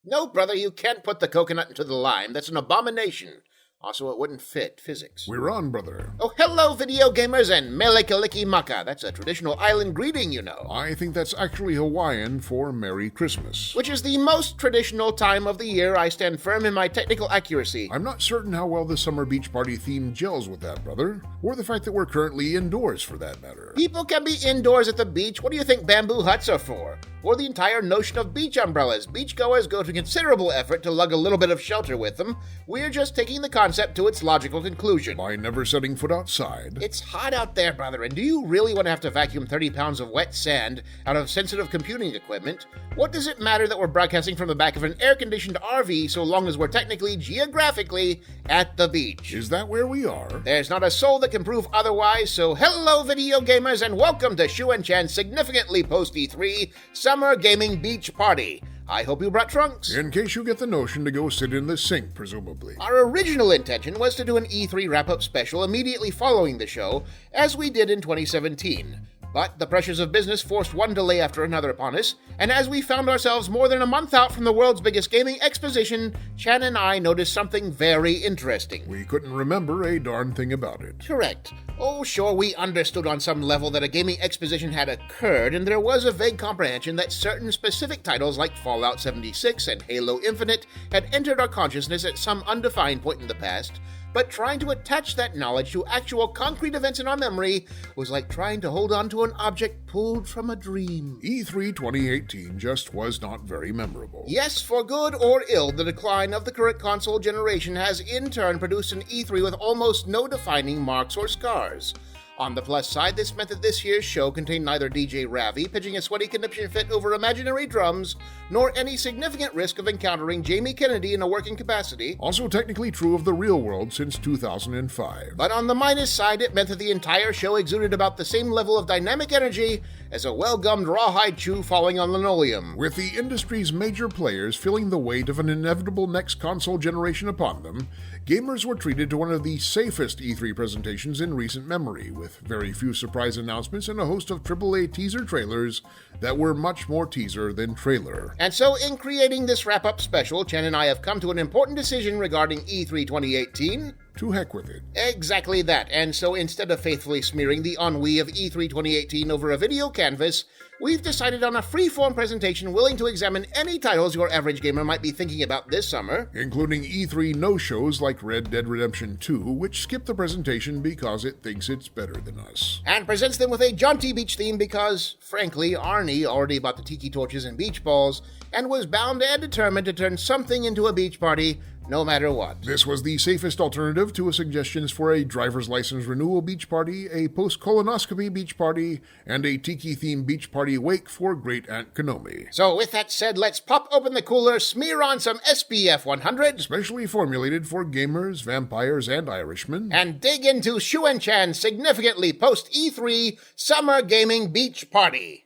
No, brother, you can't put the coconut into the lime. That's an abomination. Also, it wouldn't fit physics. We're on, brother. Oh, hello, video gamers, and melekaliki maka. That's a traditional island greeting, you know. I think that's actually Hawaiian for Merry Christmas. Which is the most traditional time of the year. I stand firm in my technical accuracy. I'm not certain how well the summer beach party theme gels with that, brother. Or the fact that we're currently indoors, for that matter. People can be indoors at the beach. What do you think bamboo huts are for? Or the entire notion of beach umbrellas. Beachgoers go to considerable effort to lug a little bit of shelter with them. We're just taking the concept to its logical conclusion. By never setting foot outside. It's hot out there, brother, and do you really want to have to vacuum 30 pounds of wet sand out of sensitive computing equipment? What does it matter that we're broadcasting from the back of an air-conditioned RV so long as we're technically, geographically, at the beach? Is that where we are? There's not a soul that can prove otherwise, so hello, video gamers, and welcome to Shu and Chan's significantly post-E3 Summer Gaming Beach Party. I hope you brought trunks. In case you get the notion to go sit in the sink, presumably. Our original intention was to do an E3 wrap-up special immediately following the show, as we did in 2017. But the pressures of business forced one delay after another upon us, and as we found ourselves more than a month out from the world's biggest gaming exposition, Chan and I noticed something very interesting. We couldn't remember a darn thing about it. Correct. Oh, sure, we understood on some level that a gaming exposition had occurred, and there was a vague comprehension that certain specific titles like Fallout 76 and Halo Infinite had entered our consciousness at some undefined point in the past, but trying to attach that knowledge to actual concrete events in our memory was like trying to hold on to an object pulled from a dream. E3 2018 just was not very memorable. Yes, for good or ill, the decline of the current console generation has in turn produced an E3 with almost no defining marks or scars. On the plus side, this meant that this year's show contained neither DJ Ravi pitching a sweaty conniption fit over imaginary drums, nor any significant risk of encountering Jamie Kennedy in a working capacity. Also technically true of the real world since 2005. But on the minus side, it meant that the entire show exuded about the same level of dynamic energy as a well-gummed rawhide chew falling on linoleum. With the industry's major players feeling the weight of an inevitable next console generation upon them, gamers were treated to one of the safest E3 presentations in recent memory, with very few surprise announcements and a host of AAA teaser trailers that were much more teaser than trailer. And so, in creating this wrap-up special, Chen and I have come to an important decision regarding E3 2018. To heck with it. Exactly that, and so instead of faithfully smearing the ennui of E3 2018 over a video canvas, we've decided on a free-form presentation willing to examine any titles your average gamer might be thinking about this summer. Including E3 no-shows like Red Dead Redemption 2, which skipped the presentation because it thinks it's better than us. And presents them with a jaunty beach theme because, frankly, Arnie already bought the tiki torches and beach balls, and was bound and determined to turn something into a beach party, no matter what. This was the safest alternative to suggestions for a driver's license renewal beach party, a post-colonoscopy beach party, and a tiki-themed beach party wake for Great Aunt Konomi. So with that said, let's pop open the cooler, smear on some SPF 100, specially formulated for gamers, vampires, and Irishmen, and dig into Shu and Chan's significantly post-E3 Summer Gaming Beach Party.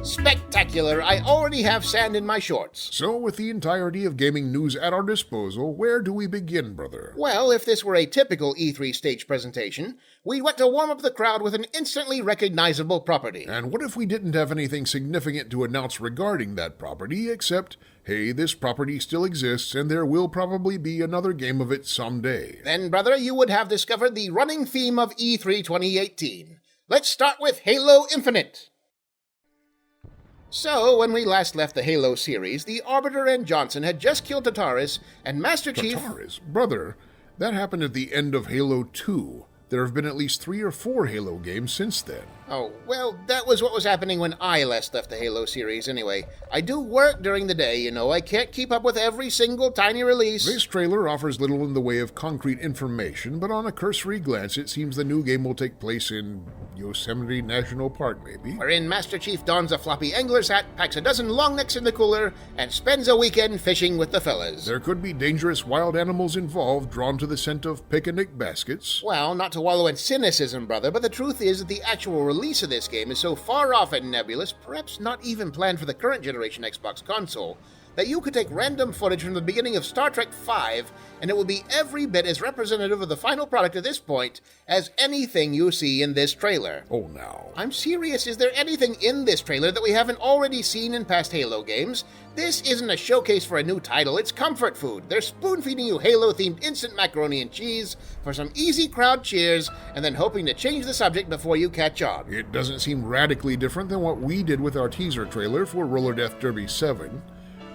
Spectacular! I already have sand in my shorts. So, with the entirety of gaming news at our disposal, where do we begin, brother? Well, if this were a typical E3 stage presentation, we'd want to warm up the crowd with an instantly recognizable property. And what if we didn't have anything significant to announce regarding that property, except, hey, this property still exists and there will probably be another game of it someday? Then, brother, you would have discovered the running theme of E3 2018. Let's start with Halo Infinite. So, when we last left the Halo series, the Arbiter and Johnson had just killed Tataris, and Master Chief... Tataris? Brother, that happened at the end of Halo 2. There have been at least 3 or 4 Halo games since then. Oh, well, that was what was happening when I last left the Halo series anyway. I do work during the day, you know. I can't keep up with every single tiny release. This trailer offers little in the way of concrete information, but on a cursory glance, it seems the new game will take place in Yosemite National Park, maybe. Wherein Master Chief dons a floppy angler's hat, packs a dozen long necks in the cooler, and spends a weekend fishing with the fellas. There could be dangerous wild animals involved, drawn to the scent of picnic baskets. Well, not to wallow in cynicism, brother, but the truth is that the actual release of this game is so far off and nebulous, perhaps not even planned for the current generation Xbox console, that you could take random footage from the beginning of Star Trek V, and it will be every bit as representative of the final product at this point as anything you see in this trailer. Oh, now. I'm serious. Is there anything in this trailer that we haven't already seen in past Halo games? This isn't a showcase for a new title, it's comfort food. They're spoon-feeding you Halo-themed instant macaroni and cheese for some easy crowd cheers, and then hoping to change the subject before you catch on. It doesn't seem radically different than what we did with our teaser trailer for Roller Death Derby 7.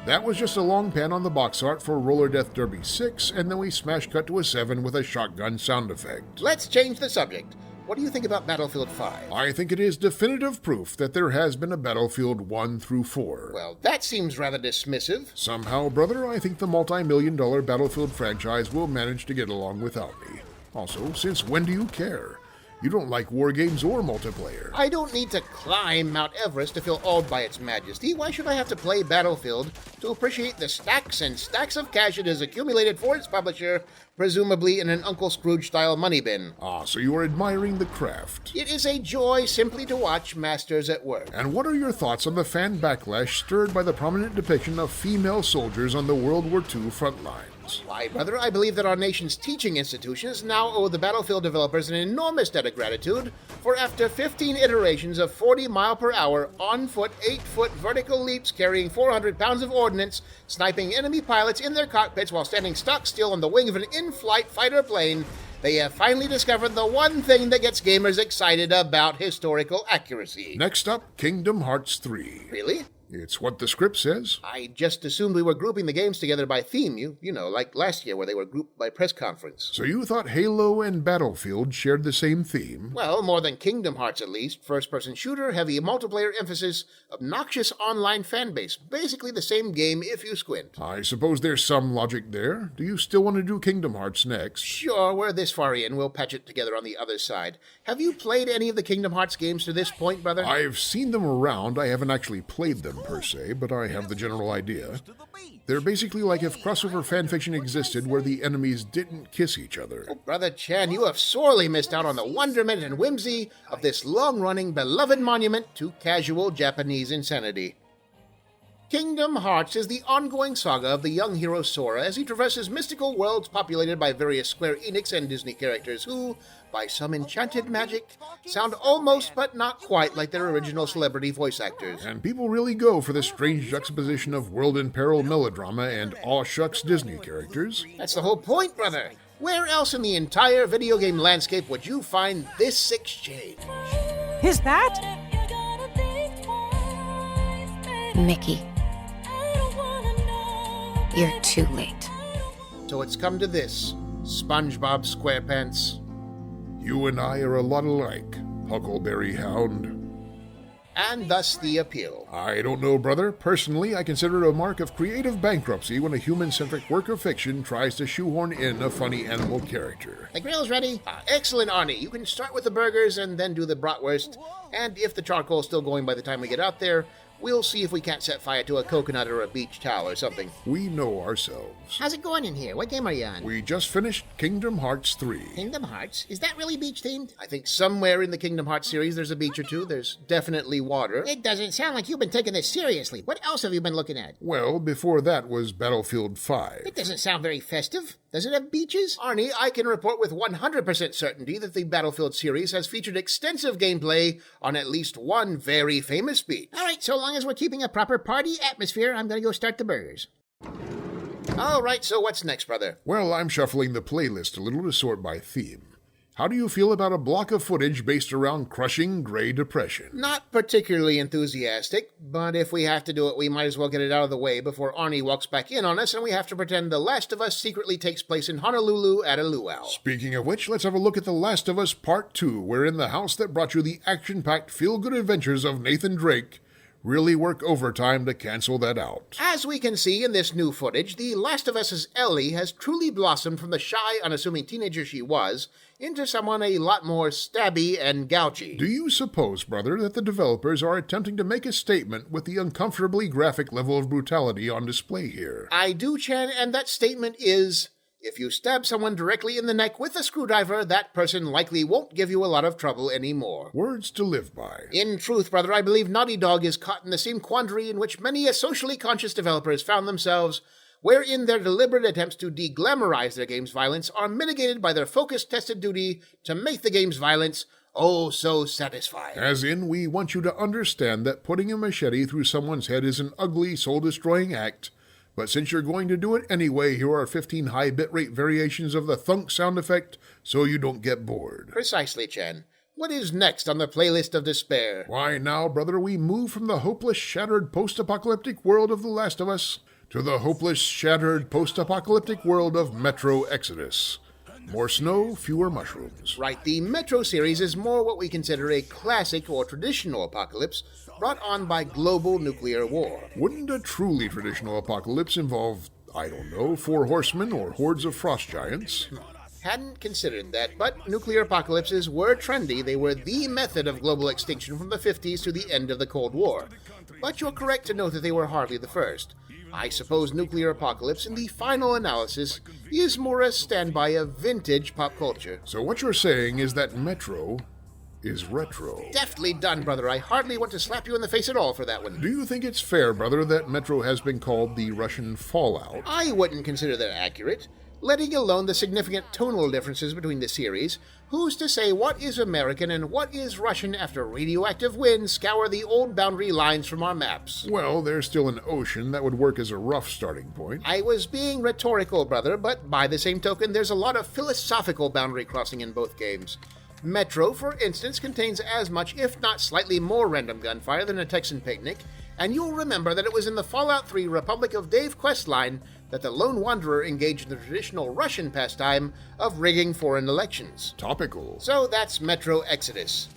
That was just a long pan on the box art for Roller Death Derby 6, and then we smash cut to a 7 with a shotgun sound effect. Let's change the subject. What do you think about Battlefield 5? I think it is definitive proof that there has been a Battlefield 1 through 4. Well, that seems rather dismissive. Somehow, brother, I think the multi-million-dollar Battlefield franchise will manage to get along without me. Also, since when do you care? You don't like war games or multiplayer. I don't need to climb Mount Everest to feel awed by its majesty. Why should I have to play Battlefield to appreciate the stacks and stacks of cash it has accumulated for its publisher, presumably in an Uncle Scrooge-style money bin? Ah, so you are admiring the craft. It is a joy simply to watch masters at work. And what are your thoughts on the fan backlash stirred by the prominent depiction of female soldiers on the World War II front lines? Why, brother, I believe that our nation's teaching institutions now owe the Battlefield developers an enormous debt of gratitude for after 15 iterations of 40-mile-per-hour, on-foot, 8-foot vertical leaps carrying 400 pounds of ordnance, sniping enemy pilots in their cockpits while standing stock still on the wing of an in-flight fighter plane, they have finally discovered the one thing that gets gamers excited about historical accuracy. Next up, Kingdom Hearts 3. Really? It's what the script says. I just assumed we were grouping the games together by theme, you know, like last year where they were grouped by press conference. So you thought Halo and Battlefield shared the same theme? Well, more than Kingdom Hearts at least. First-person shooter, heavy multiplayer emphasis, obnoxious online fanbase. Basically the same game if you squint. I suppose there's some logic there. Do you still want to do Kingdom Hearts next? Sure, we're this far in. We'll patch it together on the other side. Have you played any of the Kingdom Hearts games to this point, brother? I've seen them around. I haven't actually played them per se, but I have the general idea. They're basically like if crossover fanfiction existed where the enemies didn't kiss each other. Oh, Brother Chan, you have sorely missed out on the wonderment and whimsy of this long-running, beloved monument to casual Japanese insanity. Kingdom Hearts is the ongoing saga of the young hero Sora as he traverses mystical worlds populated by various Square Enix and Disney characters who, by some enchanted magic, sound almost but not quite like their original celebrity voice actors. And people really go for this strange juxtaposition of world-in-peril melodrama and aw-shucks Disney characters. That's the whole point, brother. Where else in the entire video game landscape would you find this exchange? Is that? Mickey, you're too late. So it's come to this, SpongeBob SquarePants. You and I are a lot alike, Huckleberry Hound. And thus the appeal. I don't know, brother. Personally, I consider it a mark of creative bankruptcy when a human-centric work of fiction tries to shoehorn in a funny animal character. The grill's ready? Excellent, Arnie. You can start with the burgers and then do the bratwurst. And if the charcoal's still going by the time we get out there, we'll see if we can't set fire to a coconut or a beach towel or something. We know ourselves. How's it going in here? What game are you on? We just finished Kingdom Hearts 3. Kingdom Hearts? Is that really beach-themed? I think somewhere in the Kingdom Hearts series there's a beach or two. There's definitely water. It doesn't sound like you've been taking this seriously. What else have you been looking at? Well, before that was Battlefield 5. It doesn't sound very festive. Does it have beaches? Arnie, I can report with 100% certainty that the Battlefield series has featured extensive gameplay on at least one very famous beach. All right, so long as we're keeping a proper party atmosphere, I'm going to go start the burgers. All right, so what's next, brother? Well, I'm shuffling the playlist a little to sort by theme. How do you feel about a block of footage based around crushing gray depression? Not particularly enthusiastic, but if we have to do it, we might as well get it out of the way before Arnie walks back in on us and we have to pretend The Last of Us secretly takes place in Honolulu at a luau. Speaking of which, let's have a look at The Last of Us Part 2, wherein the house that brought you the action-packed feel-good adventures of Nathan Drake really work overtime to cancel that out. As we can see in this new footage, The Last of Us's Ellie has truly blossomed from the shy, unassuming teenager she was into someone a lot more stabby and gouchy. Do you suppose, brother, that the developers are attempting to make a statement with the uncomfortably graphic level of brutality on display here? I do, Chan, and that statement is If you stab someone directly in the neck with a screwdriver, that person likely won't give you a lot of trouble anymore. Words to live by. In truth, brother, I believe Naughty Dog is caught in the same quandary in which many socially conscious developers found themselves, wherein their deliberate attempts to de-glamorize their game's violence are mitigated by their focused, tested duty to make the game's violence oh so satisfying. As in, we want you to understand that putting a machete through someone's head is an ugly, soul-destroying act, but since you're going to do it anyway, here are 15 high bitrate variations of the thunk sound effect so you don't get bored. Precisely, Chen. What is next on the playlist of despair? Why now, brother, we move from the hopeless, shattered, post-apocalyptic world of The Last of Us to the hopeless, shattered, post-apocalyptic world of Metro Exodus. More snow, fewer mushrooms. Right, the Metro series is more what we consider a classic or traditional apocalypse brought on by global nuclear war. Wouldn't a truly traditional apocalypse involve, I don't know, 4 horsemen or hordes of frost giants? Hadn't considered that, but nuclear apocalypses were trendy. They were the method of global extinction from the 50s to the end of the Cold War. But you're correct to note that they were hardly the first. I suppose nuclear apocalypse, in the final analysis, is more a standby of vintage pop culture. So what you're saying is that Metro is retro. Deftly done, brother. I hardly want to slap you in the face at all for that one. Do you think it's fair, brother, that Metro has been called the Russian Fallout? I wouldn't consider that accurate. Letting alone the significant tonal differences between the series, who's to say what is American and what is Russian after radioactive winds scour the old boundary lines from our maps? Well, there's still an ocean that would work as a rough starting point. I was being rhetorical, brother, but by the same token, there's a lot of philosophical boundary crossing in both games. Metro, for instance, contains as much, if not slightly more random gunfire than a Texan picnic, and you'll remember that it was in the Fallout 3 Republic of Dave questline that the Lone Wanderer engaged in the traditional Russian pastime of rigging foreign elections. Topical. So that's Metro Exodus.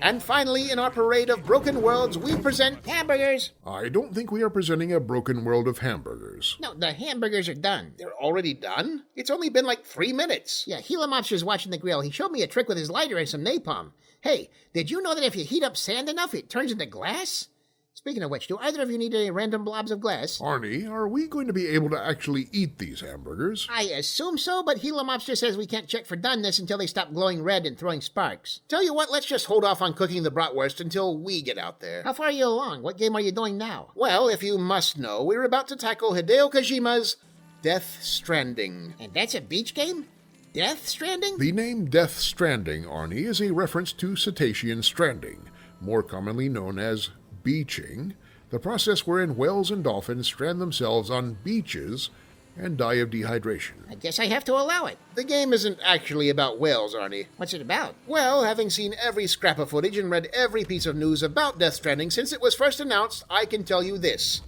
And finally, in our parade of broken worlds, we present hamburgers. I don't think we are presenting a broken world of hamburgers. No, the hamburgers are done. They're already done? It's only been like 3 minutes. Yeah, Gila Mobster's watching the grill. He showed me a trick with his lighter and some napalm. Hey, did you know that if you heat up sand enough, it turns into glass? Speaking of which, do either of you need any random blobs of glass? Arnie, are we going to be able to actually eat these hamburgers? I assume so, but Gila Mobster says we can't check for doneness until they stop glowing red and throwing sparks. Tell you what, let's just hold off on cooking the bratwurst until we get out there. How far are you along? What game are you doing now? Well, if you must know, we're about to tackle Hideo Kojima's Death Stranding. And that's a beach game? Death Stranding? The name Death Stranding, Arnie, is a reference to cetacean stranding, more commonly known as beaching, the process wherein whales and dolphins strand themselves on beaches and die of dehydration. I guess I have to allow it. The game isn't actually about whales, Arnie. What's it about? Well, having seen every scrap of footage and read every piece of news about Death Stranding since it was first announced, I can tell you this.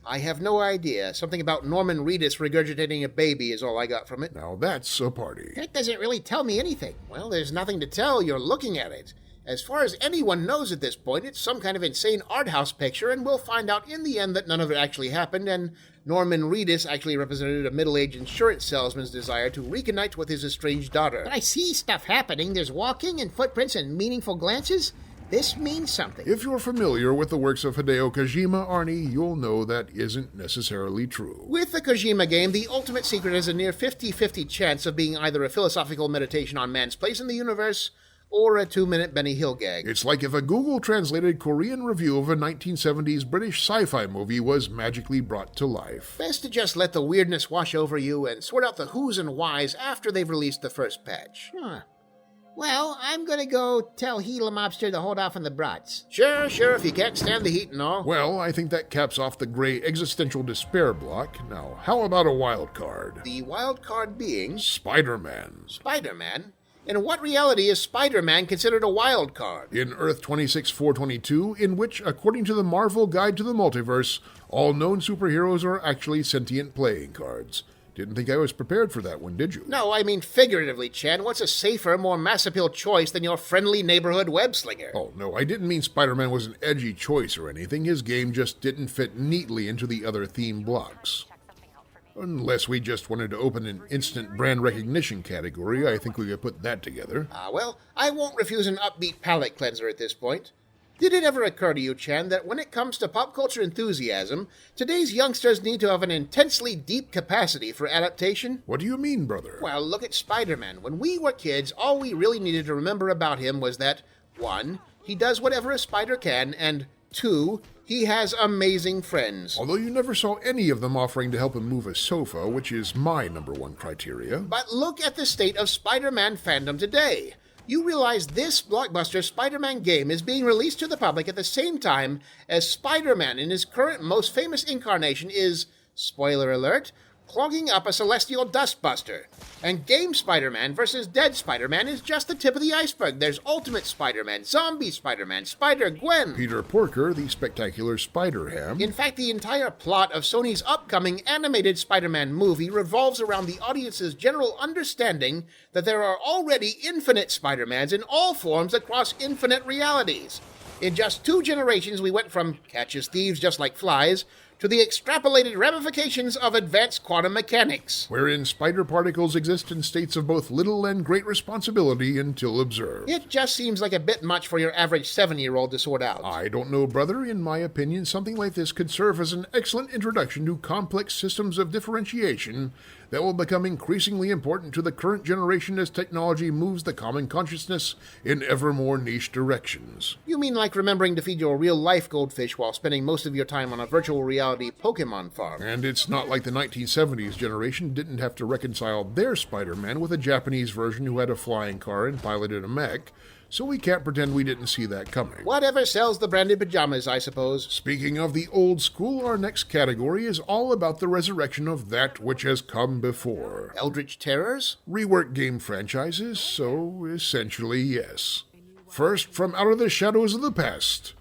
I have no idea. Something about Norman Reedus regurgitating a baby is all I got from it. Now that's a party. That doesn't really tell me anything. Well, there's nothing to tell. You're looking at it. As far as anyone knows at this point, it's some kind of insane art house picture, and we'll find out in the end that none of it actually happened, and Norman Reedus actually represented a middle-aged insurance salesman's desire to reunite with his estranged daughter. But I see stuff happening. There's walking and footprints and meaningful glances. This means something. If you're familiar with the works of Hideo Kojima, Arnie, you'll know that isn't necessarily true. With the Kojima game, the ultimate secret has a near 50-50 chance of being either a philosophical meditation on man's place in the universe or a 2-minute Benny Hill gag. It's like if a Google-translated Korean review of a 1970s British sci-fi movie was magically brought to life. Best to just let the weirdness wash over you and sort out the who's and whys after they've released the first patch. Huh. Well, I'm gonna go tell Gila Mobster to hold off on the brats. Sure, if you can't stand the heat and all. Well, I think that caps off the gray existential despair block. Now, how about a wild card? The wild card being Spider-Man. Spider-Man? In what reality is Spider-Man considered a wild card? In Earth 26422, in which, according to the Marvel Guide to the Multiverse, all known superheroes are actually sentient playing cards. Didn't think I was prepared for that one, did you? No, I mean figuratively, Chan. What's a safer, more mass appeal choice than your friendly neighborhood web slinger? Oh, no, I didn't mean Spider-Man was an edgy choice or anything. His game just didn't fit neatly into the other theme blocks. Unless we just wanted to open an instant brand recognition category, I think we could put that together. Well, I won't refuse an upbeat palate cleanser at this point. Did it ever occur to you, Chan, that when it comes to pop culture enthusiasm, today's youngsters need to have an intensely deep capacity for adaptation? What do you mean, brother? Well, look at Spider-Man. When we were kids, all we really needed to remember about him was that, 1, he does whatever a spider can, and 2, he has amazing friends. Although you never saw any of them offering to help him move a sofa, which is my number one criteria. But look at the state of Spider-Man fandom today. You realize this blockbuster Spider-Man game is being released to the public at the same time as Spider-Man in his current most famous incarnation is, spoiler alert, clogging up a celestial dustbuster. And Game Spider-Man vs. Dead Spider-Man is just the tip of the iceberg. There's Ultimate Spider-Man, Zombie Spider-Man, Spider-Gwen, Peter Porker, the spectacular Spider-Ham. In fact, the entire plot of Sony's upcoming animated Spider-Man movie revolves around the audience's general understanding that there are already infinite Spider-Mans in all forms across infinite realities. In just 2 generations, we went from catch as thieves just like flies to the extrapolated ramifications of advanced quantum mechanics. Wherein spider particles exist in states of both little and great responsibility until observed. It just seems like a bit much for your average 7-year-old to sort out. I don't know, brother. In my opinion, something like this could serve as an excellent introduction to complex systems of differentiation that will become increasingly important to the current generation as technology moves the common consciousness in ever more niche directions. You mean like remembering to feed your real-life goldfish while spending most of your time on a virtual reality Pokemon farm? And it's not like the 1970s generation didn't have to reconcile their Spider-Man with a Japanese version who had a flying car and piloted a mech, so we can't pretend we didn't see that coming. Whatever sells the branded pajamas, I suppose. Speaking of the old school, our next category is all about the resurrection of that which has come before. Eldritch Terrors? Reworked game franchises, so essentially yes. First, from out of the shadows of the past,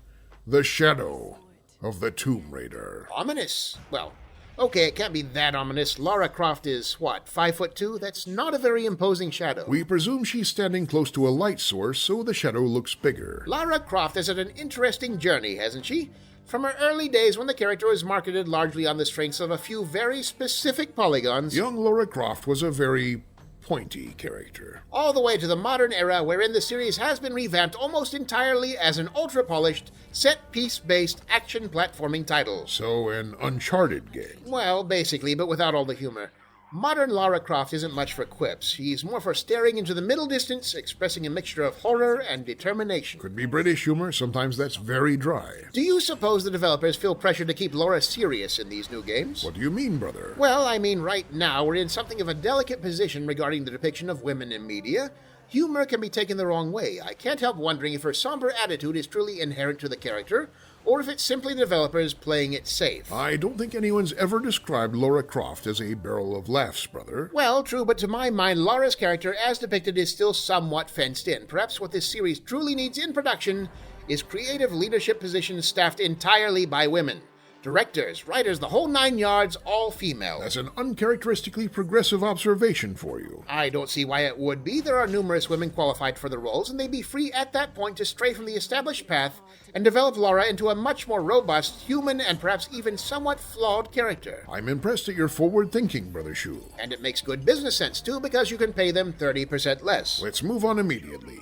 the shadow of the Tomb Raider. Ominous. Well, okay, it can't be that ominous. Lara Croft is, 5'2"? That's not a very imposing shadow. We presume she's standing close to a light source, so the shadow looks bigger. Lara Croft has had an interesting journey, hasn't she? From her early days when the character was marketed largely on the strengths of a few very specific polygons, Young Lara Croft was a very pointy character. All the way to the modern era wherein the series has been revamped almost entirely as an ultra-polished, set-piece-based action platforming title. So, an Uncharted game. Well, basically, but without all the humor. Modern Lara Croft isn't much for quips. She's more for staring into the middle distance, expressing a mixture of horror and determination. Could be British humor, sometimes that's very dry. Do you suppose the developers feel pressure to keep Lara serious in these new games? What do you mean, brother? Well, I mean, right now we're in something of a delicate position regarding the depiction of women in media. Humor can be taken the wrong way. I can't help wondering if her somber attitude is truly inherent to the character, or if it's simply the developers playing it safe. I don't think anyone's ever described Lara Croft as a barrel of laughs, brother. Well, true, but to my mind, Lara's character as depicted is still somewhat fenced in. Perhaps what this series truly needs in production is creative leadership positions staffed entirely by women. Directors, writers, the whole 9 yards, all female. That's an uncharacteristically progressive observation for you. I don't see why it would be. There are numerous women qualified for the roles, and they'd be free at that point to stray from the established path and develop Lara into a much more robust, human, and perhaps even somewhat flawed character. I'm impressed at your forward thinking, Brother Shu. And it makes good business sense, too, because you can pay them 30% less. Let's move on immediately.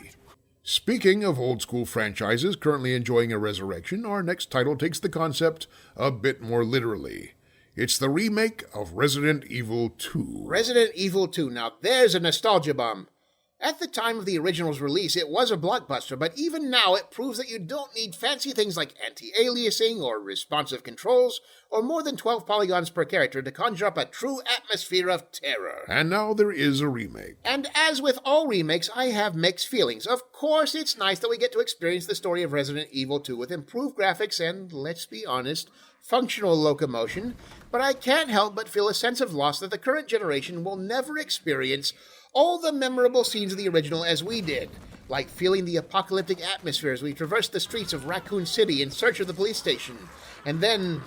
Speaking of old-school franchises currently enjoying a resurrection, our next title takes the concept a bit more literally. It's the remake of Resident Evil 2. Resident Evil 2, now there's a nostalgia bomb. At the time of the original's release, it was a blockbuster, but even now it proves that you don't need fancy things like anti-aliasing or responsive controls or more than 12 polygons per character to conjure up a true atmosphere of terror. And now there is a remake. And as with all remakes, I have mixed feelings. Of course, it's nice that we get to experience the story of Resident Evil 2 with improved graphics and, let's be honest, functional locomotion, but I can't help but feel a sense of loss that the current generation will never experience all the memorable scenes of the original as we did, like feeling the apocalyptic atmosphere as we traversed the streets of Raccoon City in search of the police station, and then,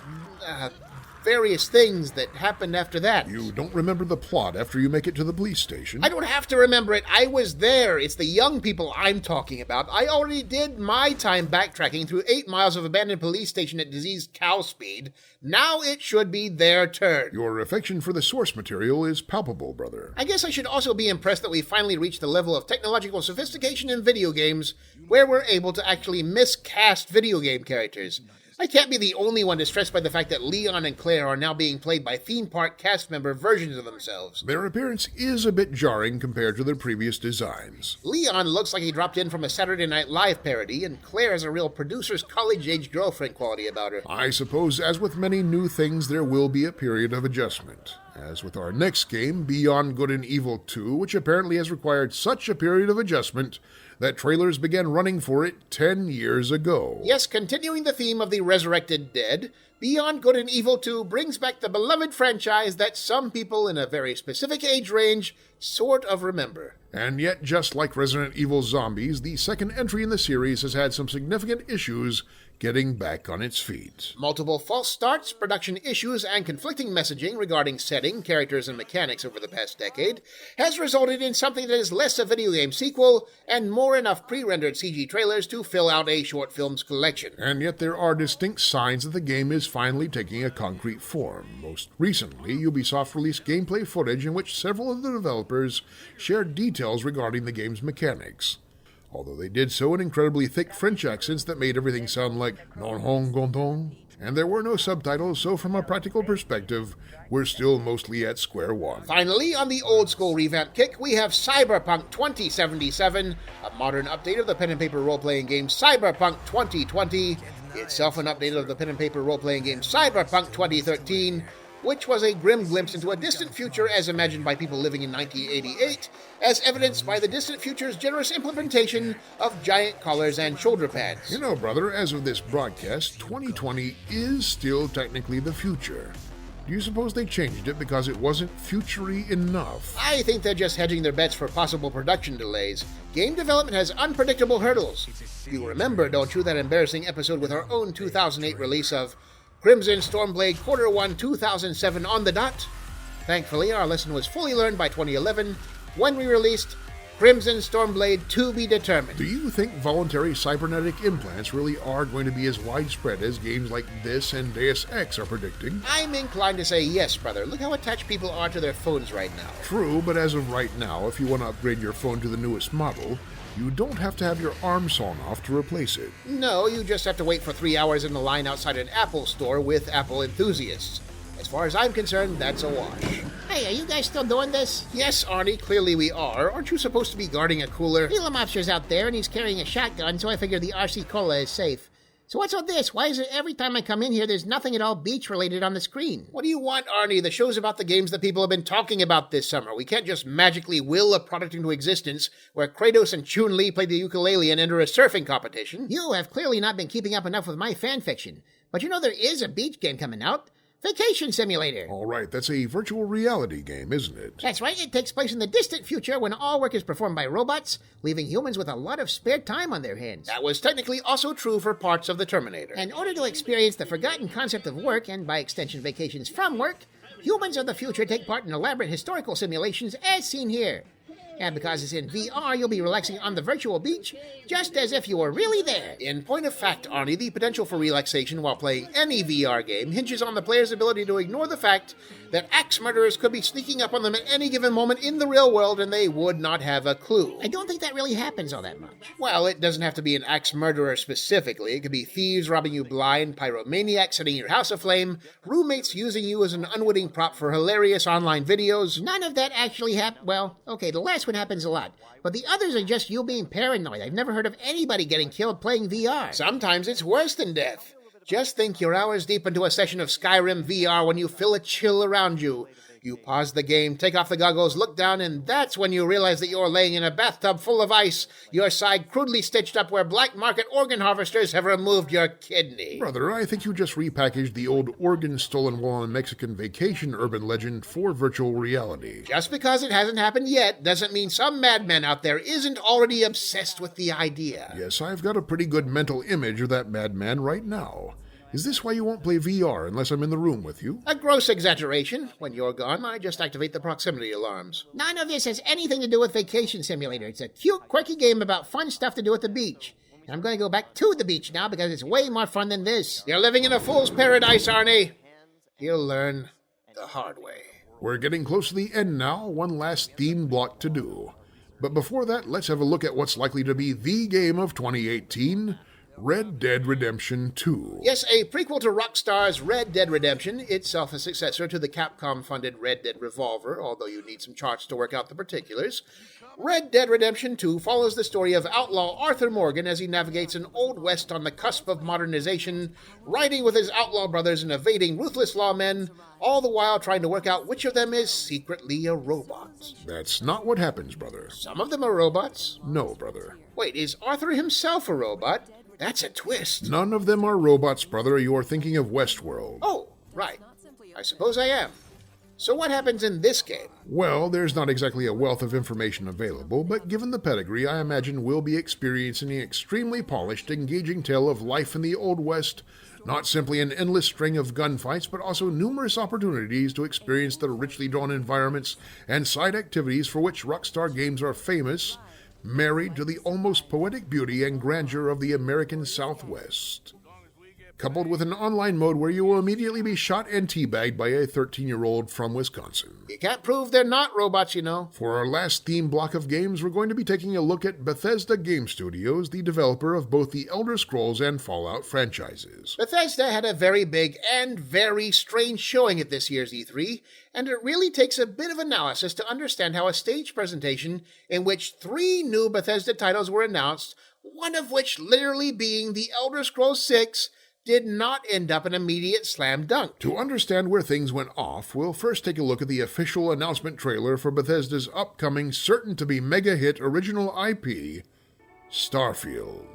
nefarious things that happened after that. You don't remember the plot after you make it to the police station? I don't have to remember it. I was there. It's the young people I'm talking about. I already did my time backtracking through 8 miles of abandoned police station at diseased cow speed. Now it should be their turn. Your affection for the source material is palpable, brother. I guess I should also be impressed that we finally reached the level of technological sophistication in video games where we're able to actually miscast video game characters. I can't be the only one distressed by the fact that Leon and Claire are now being played by theme park cast member versions of themselves. Their appearance is a bit jarring compared to their previous designs. Leon looks like he dropped in from a Saturday Night Live parody, and Claire has a real producer's college-age girlfriend quality about her. I suppose, as with many new things, there will be a period of adjustment. As with our next game, Beyond Good and Evil 2, which apparently has required such a period of adjustment that trailers began running for it 10 years ago. Yes, continuing the theme of the Resurrected Dead, Beyond Good and Evil 2 brings back the beloved franchise that some people in a very specific age range sort of remember. And yet, just like Resident Evil Zombies, the second entry in the series has had some significant issues getting back on its feet. Multiple false starts, production issues, and conflicting messaging regarding setting, characters, and mechanics over the past decade has resulted in something that is less a video game sequel and more enough pre-rendered CG trailers to fill out a short films collection. And yet there are distinct signs that the game is finally taking a concrete form. Most recently, Ubisoft released gameplay footage in which several of the developers shared details regarding the game's mechanics, although they did so in incredibly thick French accents that made everything sound like non hong gonton, and there were no subtitles, so from a practical perspective, we're still mostly at square one. Finally, on the old-school revamp kick, we have Cyberpunk 2077, a modern update of the pen-and-paper role-playing game Cyberpunk 2020, itself an update of the pen-and-paper role-playing game Cyberpunk 2013, which was a grim glimpse into a distant future as imagined by people living in 1988, as evidenced by the distant future's generous implementation of giant collars and shoulder pads. You know, brother, as of this broadcast, 2020 is still technically the future. Do you suppose they changed it because it wasn't future-y enough? I think they're just hedging their bets for possible production delays. Game development has unpredictable hurdles. You remember, don't you, that embarrassing episode with our own 2008 release of Crimson Stormblade Q1 2007 on the dot? Thankfully, our lesson was fully learned by 2011 when we released Crimson Stormblade To Be Determined. Do you think voluntary cybernetic implants really are going to be as widespread as games like this and Deus Ex are predicting? I'm inclined to say yes, brother. Look how attached people are to their phones right now. True, but as of right now, if you want to upgrade your phone to the newest model, you don't have to have your arm sawn off to replace it. No, you just have to wait for 3 hours in the line outside an Apple store with Apple enthusiasts. As far as I'm concerned, that's a wash. Hey, are you guys still doing this? Yes, Arnie, clearly we are. Aren't you supposed to be guarding a cooler? Elam Mobster's out there, and he's carrying a shotgun, so I figure the RC Cola is safe. So what's all this? Why is it every time I come in here, there's nothing at all beach-related on the screen? What do you want, Arnie? The show's about the games that people have been talking about this summer. We can't just magically will a product into existence where Kratos and Chun-Li play the ukulele and enter a surfing competition. You have clearly not been keeping up enough with my fanfiction. But you know there is a beach game coming out. Vacation Simulator. All right, that's a virtual reality game, isn't it? That's right, it takes place in the distant future when all work is performed by robots, leaving humans with a lot of spare time on their hands. That was technically also true for parts of the Terminator. In order to experience the forgotten concept of work, and by extension vacations from work, humans of the future take part in elaborate historical simulations as seen here. And because it's in VR, you'll be relaxing on the virtual beach, just as if you were really there. In point of fact, Arnie, the potential for relaxation while playing any VR game hinges on the player's ability to ignore the fact that axe murderers could be sneaking up on them at any given moment in the real world and they would not have a clue. I don't think that really happens all that much. Well, it doesn't have to be an axe murderer specifically. It could be thieves robbing you blind, pyromaniacs setting your house aflame, roommates using you as an unwitting prop for hilarious online videos. None of that actually happened. Well, okay, the last one happens a lot. But the others are just you being paranoid. I've never heard of anybody getting killed playing VR. Sometimes it's worse than death. Just think you're hours deep into a session of Skyrim VR when you feel a chill around you. You pause the game, take off the goggles, look down, and that's when you realize that you're laying in a bathtub full of ice, your side crudely stitched up where black market organ harvesters have removed your kidney. Brother, I think you just repackaged the old organ stolen while on Mexican vacation urban legend for virtual reality. Just because it hasn't happened yet doesn't mean some madman out there isn't already obsessed with the idea. Yes, I've got a pretty good mental image of that madman right now. Is this why you won't play VR unless I'm in the room with you? A gross exaggeration. When you're gone, I just activate the proximity alarms. None of this has anything to do with Vacation Simulator. It's a cute, quirky game about fun stuff to do at the beach. And I'm going to go back to the beach now because it's way more fun than this. You're living in a fool's paradise, Arnie. You'll learn the hard way. We're getting close to the end now, one last theme block to do. But before that, let's have a look at what's likely to be the game of 2018, Red Dead Redemption 2. Yes, a prequel to Rockstar's Red Dead Redemption, itself a successor to the Capcom-funded Red Dead Revolver, although you need some charts to work out the particulars. Red Dead Redemption 2 follows the story of outlaw Arthur Morgan as he navigates an Old West on the cusp of modernization, riding with his outlaw brothers and evading ruthless lawmen, all the while trying to work out which of them is secretly a robot. That's not what happens, brother. Some of them are robots. No, brother. Wait, is Arthur himself a robot? That's a twist. None of them are robots, brother. You're thinking of Westworld. Oh, right. I suppose I am. So what happens in this game? Well, there's not exactly a wealth of information available, but given the pedigree, I imagine we'll be experiencing an extremely polished, engaging tale of life in the Old West, not simply an endless string of gunfights, but also numerous opportunities to experience the richly drawn environments and side activities for which Rockstar games are famous, married to the almost poetic beauty and grandeur of the American Southwest. Coupled with an online mode where you will immediately be shot and teabagged by a 13-year-old from Wisconsin. You can't prove they're not robots, you know. For our last theme block of games, we're going to be taking a look at Bethesda Game Studios, the developer of both the Elder Scrolls and Fallout franchises. Bethesda had a very big and very strange showing at this year's E3, and it really takes a bit of analysis to understand how a stage presentation in which 3 new Bethesda titles were announced, one of which literally being the Elder Scrolls 6, did not end up an immediate slam dunk. To understand where things went off, we'll first take a look at the official announcement trailer for Bethesda's upcoming certain-to-be mega-hit original IP, Starfield.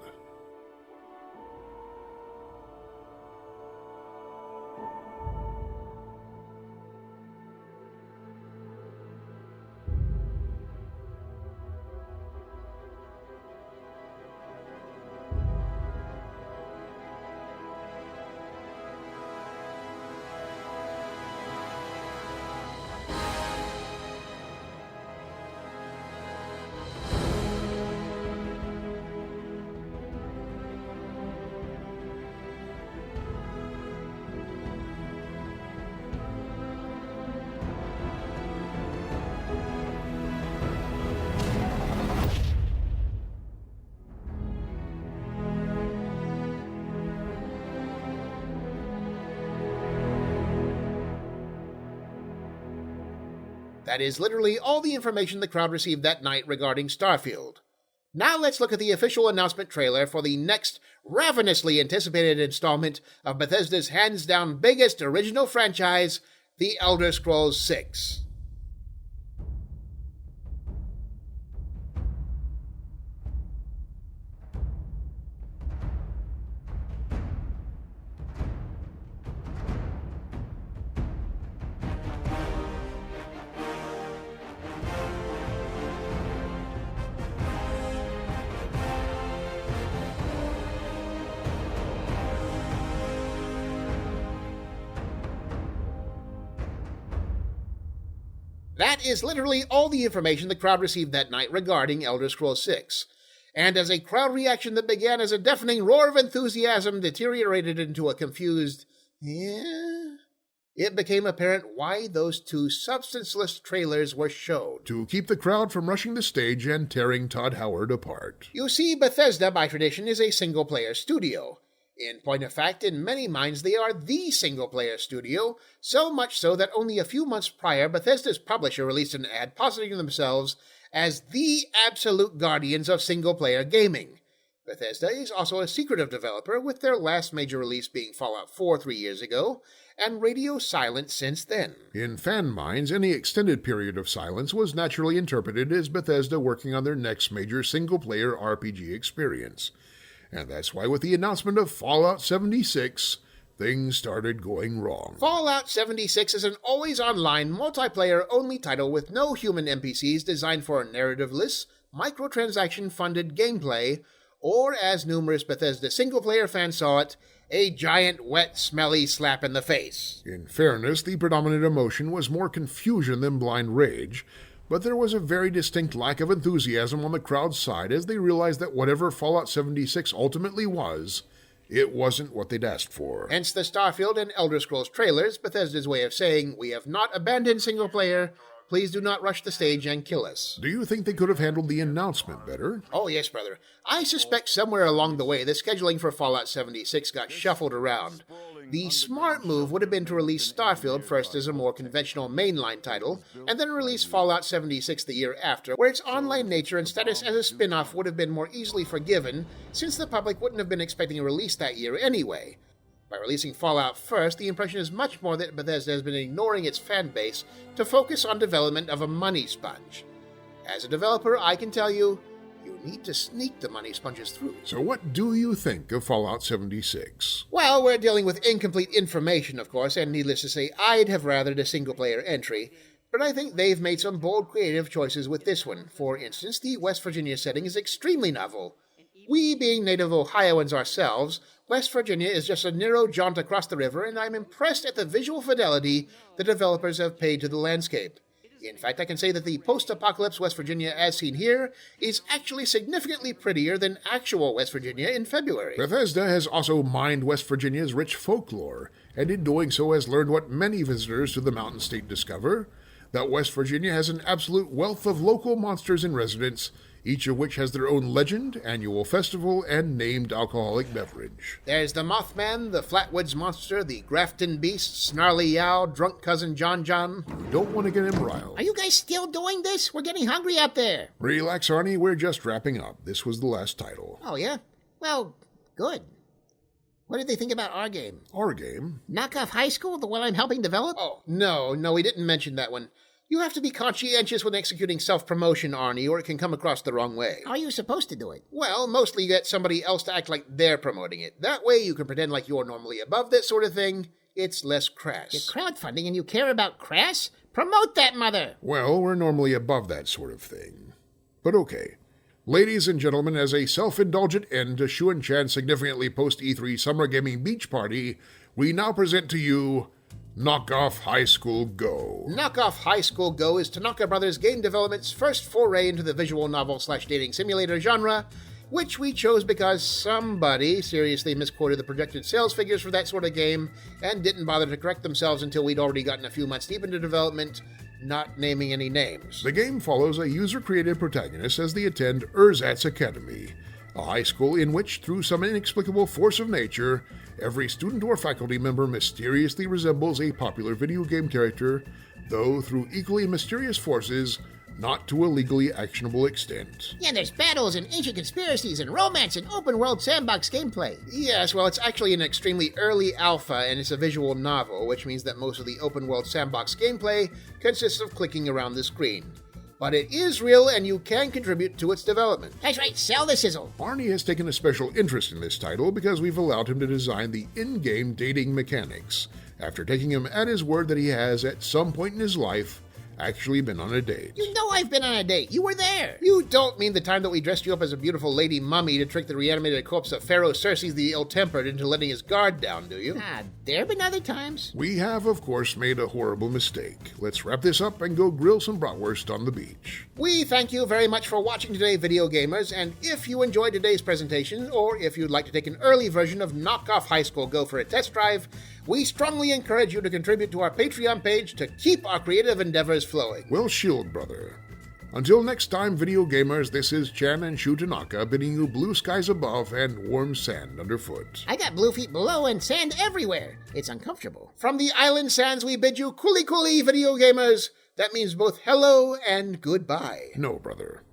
That is literally all the information the crowd received that night regarding Starfield. Now let's look at the official announcement trailer for the next ravenously anticipated installment of Bethesda's hands-down biggest original franchise, The Elder Scrolls 6. That is literally all the information the crowd received that night regarding Elder Scrolls 6. And as a crowd reaction that began as a deafening roar of enthusiasm deteriorated into a confused, yeah, it became apparent why those 2 substanceless trailers were shown. To keep the crowd from rushing the stage and tearing Todd Howard apart. You see, Bethesda, by tradition, is a single-player studio. In point of fact, in many minds, they are the single-player studio, so much so that only a few months prior, Bethesda's publisher released an ad positing themselves as the absolute guardians of single-player gaming. Bethesda is also a secretive developer, with their last major release being Fallout 4 3 years ago, and radio silence since then. In fan minds, any extended period of silence was naturally interpreted as Bethesda working on their next major single-player RPG experience. And that's why with the announcement of Fallout 76, things started going wrong. Fallout 76 is an always-online, multiplayer-only title with no human NPCs designed for narrative-less, microtransaction-funded gameplay, or as numerous Bethesda single-player fans saw it, A giant, wet, smelly slap in the face. In fairness, the predominant emotion was more confusion than blind rage, but there was a very distinct lack of enthusiasm on the crowd's side as they realized that whatever Fallout 76 ultimately was, it wasn't what they'd asked for. Hence the Starfield and Elder Scrolls trailers, Bethesda's way of saying, we have not abandoned single player, please do not rush the stage and kill us. Do you think they could have handled the announcement better? Oh yes, brother. I suspect somewhere along the way the scheduling for Fallout 76 got shuffled around. The smart move would have been to release Starfield first as a more conventional mainline title, and then release Fallout 76 the year after, where its online nature and status as a spin-off would have been more easily forgiven, since the public wouldn't have been expecting a release that year anyway. By releasing Fallout first, the impression is much more that Bethesda has been ignoring its fan base to focus on development of a money sponge. As a developer, I can tell you, you need to sneak the money sponges through. So what do you think of Fallout 76? Well, we're dealing with incomplete information, of course, and needless to say, I'd have rathered a single-player entry, but I think they've made some bold creative choices with this one. For instance, the West Virginia setting is extremely novel. We, being native Ohioans ourselves, West Virginia is just a narrow jaunt across the river, and I'm impressed at the visual fidelity the developers have paid to the landscape. In fact, I can say that the post-apocalypse West Virginia as seen here is actually significantly prettier than actual West Virginia in February. Bethesda has also mined West Virginia's rich folklore, and in doing so has learned what many visitors to the mountain state discover, that West Virginia has an absolute wealth of local monsters in residence, each of which has their own legend, annual festival, and named alcoholic beverage. There's the Mothman, the Flatwoods Monster, the Grafton Beast, Snarly Yow, Drunk Cousin John John. You don't want to get him riled. Are you guys still doing this? We're getting hungry out there. Relax, Arnie, we're just wrapping up. This was the last title. Oh, yeah? Well, good. What did they think about our game? Our game? Knockoff High School, the one I'm helping develop? Oh, no, we didn't mention that one. You have to be conscientious when executing self-promotion, Arnie, or it can come across the wrong way. How are you supposed to do it? Well, mostly you get somebody else to act like they're promoting it. That way you can pretend like you're normally above that sort of thing. It's less crass. You're crowdfunding and you care about crass? Promote that, mother! Well, we're normally above that sort of thing. But okay. Ladies and gentlemen, as a self-indulgent end to Shu and Chan's significantly post-E3 Summer Gaming Beach Party, we now present to you Knockoff High School Go. Knockoff High School Go is Tanaka Brothers Game Development's first foray into the visual novel/dating simulator genre, which we chose because somebody seriously misquoted the projected sales figures for that sort of game and didn't bother to correct themselves until we'd already gotten a few months deep into development, not naming any names. The game follows a user-created protagonist as they attend Erzatz Academy, a high school in which, through some inexplicable force of nature, every student or faculty member mysteriously resembles a popular video game character, though through equally mysterious forces, not to a legally actionable extent. Yeah, there's battles and ancient conspiracies and romance and open-world sandbox gameplay. Yes, well, it's actually an extremely early alpha, and it's a visual novel, which means that most of the open-world sandbox gameplay consists of clicking around the screen. But it is real, and you can contribute to its development. That's right, sell the sizzle. Arnie has taken a special interest in this title because we've allowed him to design the in-game dating mechanics, after taking him at his word that he has, at some point in his life, actually been on a date. You know I've been on a date. You were there. You don't mean the time that we dressed you up as a beautiful lady mummy to trick the reanimated corpse of Pharaoh Xerxes the Ill-Tempered into letting his guard down, do you? There have been other times. We have, of course, made a horrible mistake. Let's wrap this up and go grill some bratwurst on the beach. We thank you very much for watching today, video gamers, and if you enjoyed today's presentation, or if you'd like to take an early version of Knockoff High School Go for a test drive, we strongly encourage you to contribute to our Patreon page to keep our creative endeavors flowing. Well, shield, brother. Until next time, video gamers, this is Chan and Shu Tanaka bidding you blue skies above and warm sand underfoot. I got blue feet below and sand everywhere. It's uncomfortable. From the island sands, we bid you coolly, video gamers. That means both hello and goodbye. No, brother.